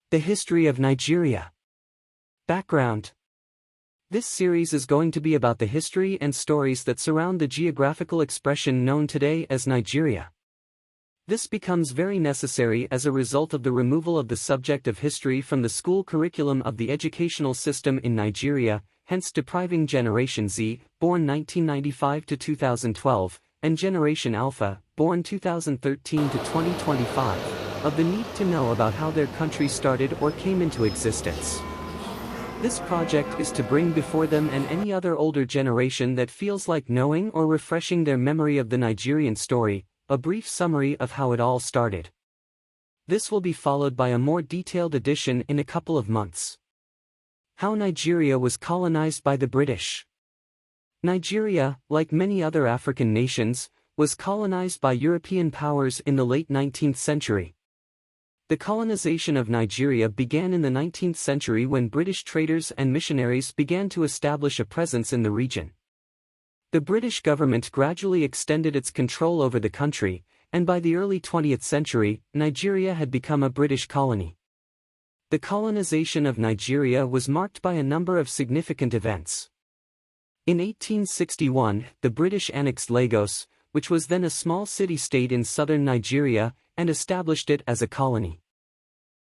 The history of Nigeria. Background. This series is going to be about the history and stories that surround the geographical expression known today as Nigeria. This becomes very necessary as a result of the removal of the subject of history from the school curriculum of the educational system in Nigeria, hence depriving Generation Z, born 1995 to 2012, and Generation Alpha, born 2013 to 2025. Of the need to know about how their country started or came into existence. This project is to bring before them and any other older generation that feels like knowing or refreshing their memory of the Nigerian story, a brief summary of how it all started. This will be followed by a more detailed edition in a couple of months. How Nigeria was colonized by the British. Nigeria, like many other African nations, was colonized by European powers in the late 19th century. The colonization of Nigeria began in the 19th century when British traders and missionaries began to establish a presence in the region. The British government gradually extended its control over the country, and by the early 20th century, Nigeria had become a British colony. The colonization of Nigeria was marked by a number of significant events. In 1861, the British annexed Lagos, which was then a small city-state in southern Nigeria, and established it as a colony.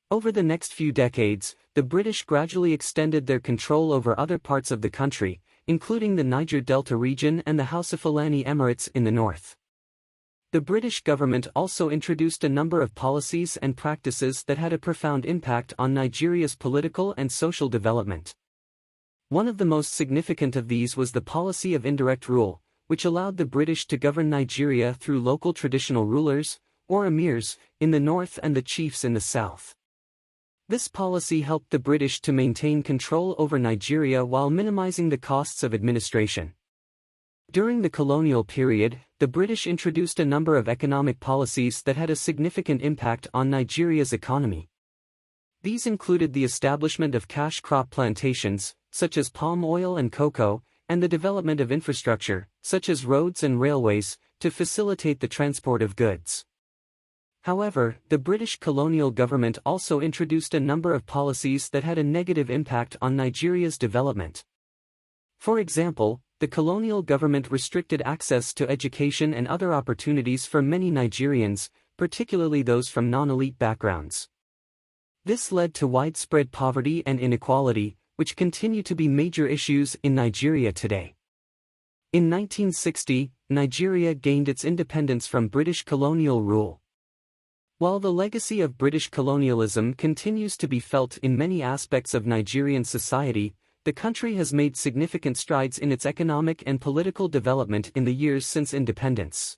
Over the next few decades, the British gradually extended their control over other parts of the country, including the Niger Delta region and the Hausa Fulani Emirates in the north. The British government also introduced a number of policies and practices that had a profound impact on Nigeria's political and social development. One of the most significant of these was the policy of indirect rule, which allowed the British to govern Nigeria through local traditional rulers, or emirs, in the north and the chiefs in the south. This policy helped the British to maintain control over Nigeria while minimizing the costs of administration. During the colonial period, the British introduced a number of economic policies that had a significant impact on Nigeria's economy. These included the establishment of cash crop plantations, such as palm oil and cocoa, and the development of infrastructure, such as roads and railways, to facilitate the transport of goods. However, the British colonial government also introduced a number of policies that had a negative impact on Nigeria's development. For example, the colonial government restricted access to education and other opportunities for many Nigerians, particularly those from non-elite backgrounds. This led to widespread poverty and inequality, which continue to be major issues in Nigeria today. In 1960, Nigeria gained its independence from British colonial rule. While the legacy of British colonialism continues to be felt in many aspects of Nigerian society, the country has made significant strides in its economic and political development in the years since independence.